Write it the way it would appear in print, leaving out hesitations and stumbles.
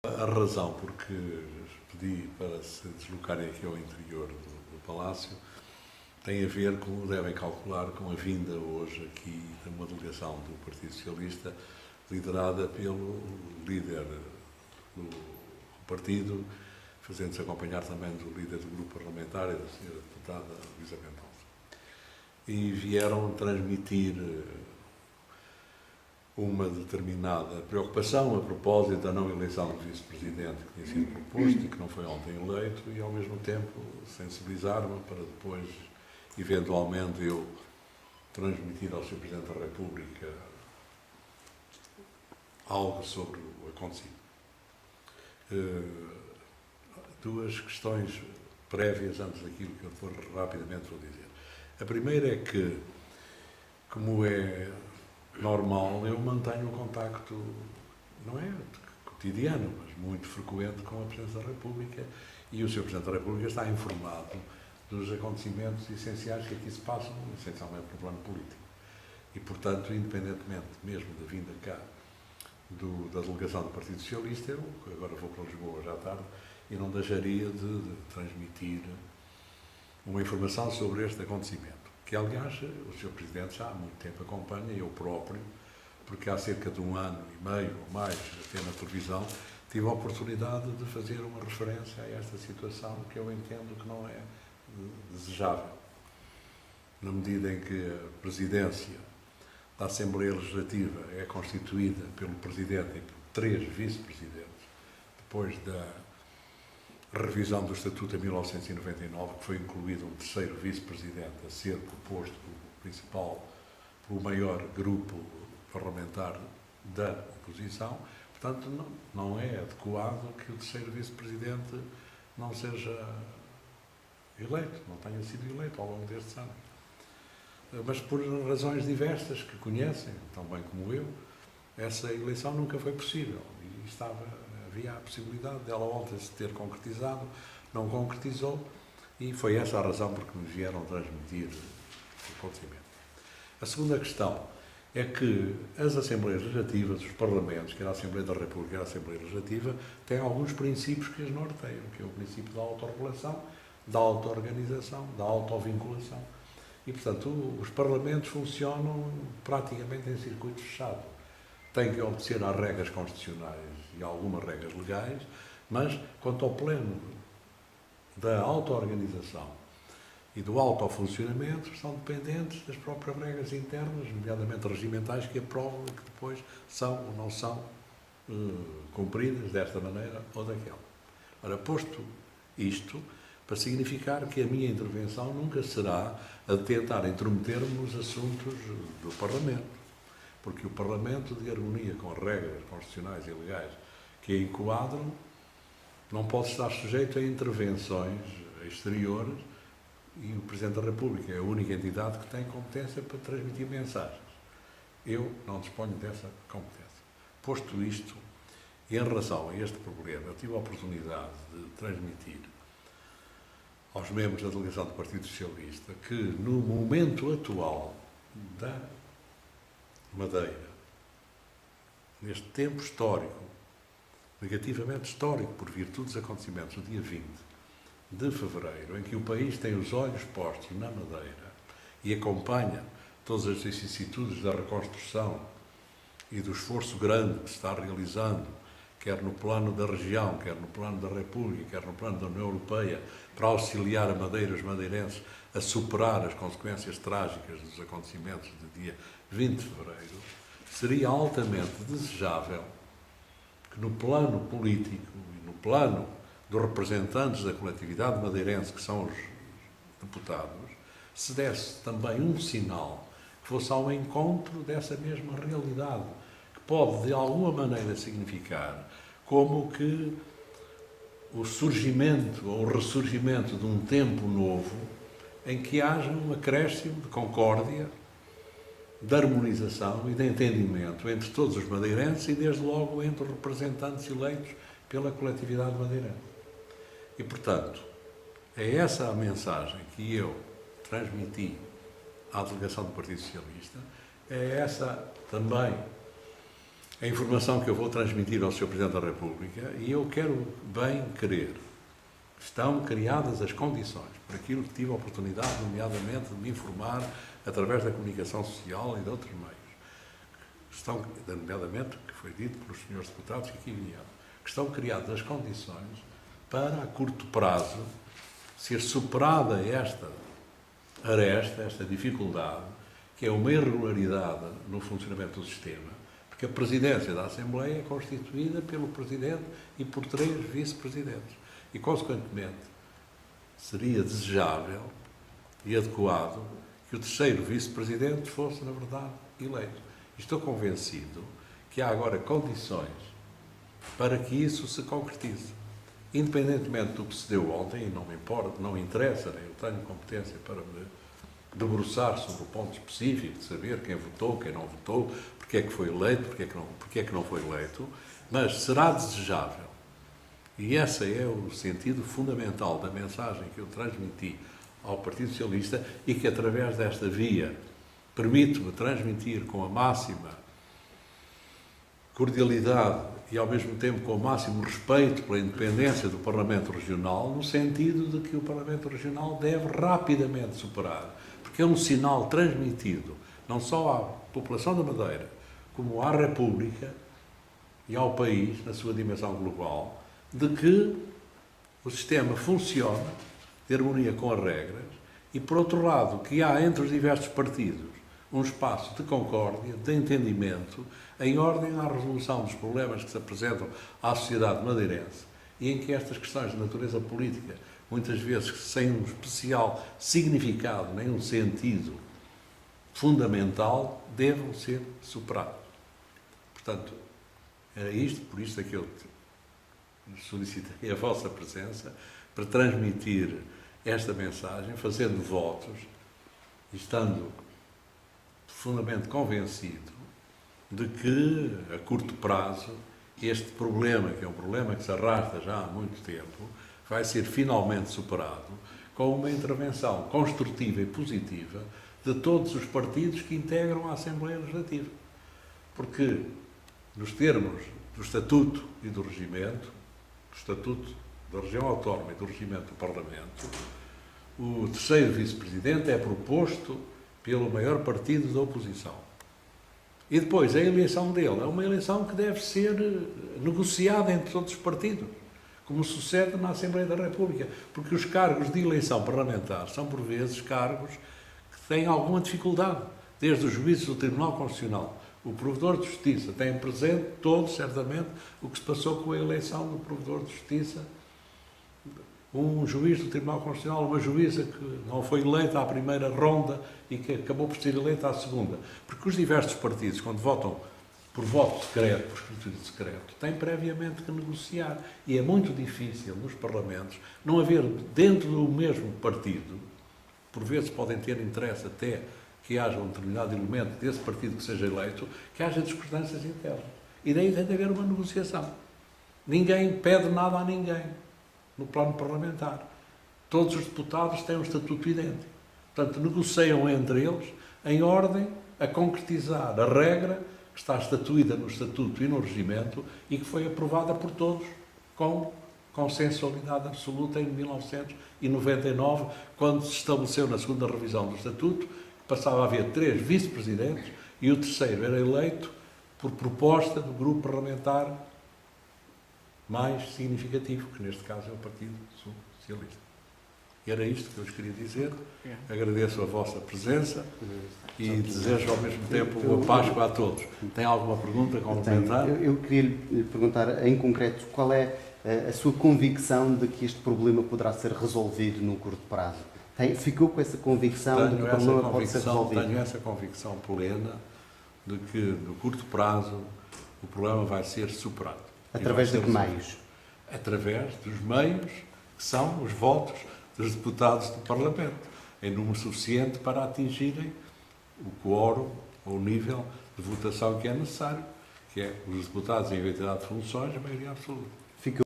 A razão porque pedi para se deslocarem aqui ao interior do Palácio tem a ver, como devem calcular, com a vinda hoje aqui de uma delegação do Partido Socialista liderada pelo líder do partido, fazendo-se acompanhar também do líder do grupo parlamentar e da senhora deputada Luísa Mendonça. E vieram transmitir uma determinada preocupação a propósito da não eleição do vice-presidente que tinha sido proposto e que não foi ontem eleito, e ao mesmo tempo sensibilizar-me para depois, eventualmente, eu transmitir ao Sr. Presidente da República algo sobre o acontecido. Duas questões prévias antes daquilo que eu depois rapidamente vou dizer. A primeira é que, como é normal, eu mantenho um contacto, não é cotidiano, mas muito frequente com a Presidência da República, e o Sr. Presidente da República está informado dos acontecimentos essenciais que aqui se passam, essencialmente no plano político. E, portanto, independentemente mesmo da vinda cá da delegação do Partido Socialista, eu agora vou para Lisboa já à tarde, e não deixaria de transmitir uma informação sobre este acontecimento, que, aliás, o Sr. Presidente já há muito tempo acompanha, eu próprio, porque há cerca de 1 ano e meio ou mais, até na televisão, tive a oportunidade de fazer uma referência a esta situação que eu entendo que não é desejável. Na medida em que a presidência da Assembleia Legislativa é constituída pelo Presidente e por 3 vice-presidentes, depois da revisão do Estatuto em 1999, que foi incluído um 3º vice-presidente a ser proposto pelo maior grupo parlamentar da oposição. Portanto, não é adequado que o 3º vice-presidente não seja eleito, não tenha sido eleito ao longo destes anos. Mas por razões diversas que conhecem, tão bem como eu, essa eleição nunca foi possível e havia a possibilidade dela ontem se ter concretizado, não concretizou, e foi essa a razão por que me vieram transmitir o acontecimento. A segunda questão é que as Assembleias Legislativas, os Parlamentos, quer a Assembleia da República, quer a Assembleia Legislativa, têm alguns princípios que as norteiam, que é o princípio da autorregulação, da auto-organização, da autovinculação. E, portanto, os Parlamentos funcionam praticamente em circuito fechado. Têm que obedecer às regras constitucionais e algumas regras legais, mas, quanto ao pleno da auto-organização e do autofuncionamento, são dependentes das próprias regras internas, nomeadamente regimentais, que aprovam e que depois são ou não são cumpridas desta maneira ou daquela. Ora, posto isto, para significar que a minha intervenção nunca será a de tentar intrometer-me nos assuntos do Parlamento, porque o Parlamento, de harmonia com as regras constitucionais e legais que a enquadram, não pode estar sujeito a intervenções exteriores, e o Presidente da República é a única entidade que tem competência para transmitir mensagens. Eu não disponho dessa competência. Posto isto, e em relação a este problema, eu tive a oportunidade de transmitir aos membros da delegação do Partido Socialista que, no momento atual da Madeira, neste tempo histórico, negativamente histórico, por virtude dos acontecimentos do dia 20 de fevereiro, em que o país tem os olhos postos na Madeira e acompanha todas as vicissitudes da reconstrução e do esforço grande que se está realizando, quer no plano da região, quer no plano da República, quer no plano da União Europeia, para auxiliar a Madeira e os madeirenses a superar as consequências trágicas dos acontecimentos do dia 20 de fevereiro, seria altamente desejável que no plano político e no plano dos representantes da coletividade madeirense, que são os deputados, se desse também um sinal que fosse ao encontro dessa mesma realidade, que pode de alguma maneira significar como que o surgimento ou o ressurgimento de um tempo novo em que haja um acréscimo de concórdia, de harmonização e de entendimento entre todos os madeirenses e, desde logo, entre os representantes eleitos pela coletividade madeirense. E, portanto, é essa a mensagem que eu transmiti à delegação do Partido Socialista, é essa também a informação que eu vou transmitir ao Sr. Presidente da República, e eu quero bem crer, estão criadas as condições para aquilo que tive a oportunidade, nomeadamente, de me informar através da comunicação social e de outros meios. Estão, nomeadamente, que foi dito pelos senhores deputados que aqui vieram, que estão criadas as condições para, a curto prazo, ser superada esta aresta, esta dificuldade, que é uma irregularidade no funcionamento do sistema, porque a presidência da Assembleia é constituída pelo Presidente e por 3 vice-presidentes. E, consequentemente, seria desejável e adequado que o 3º vice-presidente fosse, na verdade, eleito. Estou convencido que há agora condições para que isso se concretize. Independentemente do que se deu ontem, e não me importa, não interessa, nem eu tenho competência para me debruçar sobre o ponto específico de saber quem votou, quem não votou, porque é que foi eleito, porque é que não foi eleito, mas será desejável, e esse é o sentido fundamental da mensagem que eu transmiti ao Partido Socialista e que, através desta via, permite-me transmitir com a máxima cordialidade e, ao mesmo tempo, com o máximo respeito pela independência do Parlamento Regional, no sentido de que o Parlamento Regional deve rapidamente superar, porque é um sinal transmitido não só à população da Madeira, como à República e ao país, na sua dimensão global, de que o sistema funciona de harmonia com as regras e, por outro lado, que há entre os diversos partidos um espaço de concórdia, de entendimento, em ordem à resolução dos problemas que se apresentam à sociedade madeirense e em que estas questões de natureza política, muitas vezes sem um especial significado, nem um sentido fundamental, devam ser superadas. Portanto, era isto, por isto é que eu solicitei a vossa presença para transmitir esta mensagem, fazendo votos e estando profundamente convencido de que, a curto prazo, este problema, que é um problema que se arrasta já há muito tempo, vai ser finalmente superado com uma intervenção construtiva e positiva de todos os partidos que integram a Assembleia Legislativa. Porque, nos termos do Estatuto e do Regimento, do Estatuto da Região Autónoma e do Regimento do Parlamento, o 3º vice-presidente é proposto pelo maior partido da oposição. E depois, a eleição dele é uma eleição que deve ser negociada entre todos os partidos, como sucede na Assembleia da República, porque os cargos de eleição parlamentar são, por vezes, cargos que têm alguma dificuldade, desde os juízes do Tribunal Constitucional. O Provedor de Justiça tem presente todos, certamente, o que se passou com a eleição do Provedor de Justiça, um juiz do Tribunal Constitucional, uma juíza que não foi eleita à primeira ronda e que acabou por ser eleita à segunda. Porque os diversos partidos, quando votam por voto secreto, por escrutínio secreto, têm previamente que negociar. E é muito difícil nos parlamentos não haver, dentro do mesmo partido, por vezes podem ter interesse até que haja um determinado elemento desse partido que seja eleito, que haja discordâncias internas. E daí tem de haver uma negociação. Ninguém pede nada a ninguém no plano parlamentar. Todos os deputados têm um estatuto idêntico. Portanto, negociam entre eles em ordem a concretizar a regra que está estatuída no Estatuto e no Regimento e que foi aprovada por todos com consensualidade absoluta em 1999, quando se estabeleceu na segunda revisão do Estatuto que passava a haver 3 vice-presidentes e o 3º era eleito por proposta do grupo parlamentar mais significativo, que neste caso é o Partido Socialista. E era isto que eu vos queria dizer. Agradeço a vossa presença e desejo ao mesmo tempo boa Páscoa a todos. Tem alguma pergunta, complementar? Eu queria lhe perguntar em concreto qual é a sua convicção de que este problema poderá ser resolvido num curto prazo. Ficou com essa convicção de que o problema pode ser resolvido? Tenho essa convicção plena de que, no curto prazo, o problema vai ser superado. Através de que meios? Através dos meios que são os votos dos deputados do Parlamento, em número suficiente para atingirem o quórum ou o nível de votação que é necessário, que é os deputados em igualdade de funções, a maioria absoluta.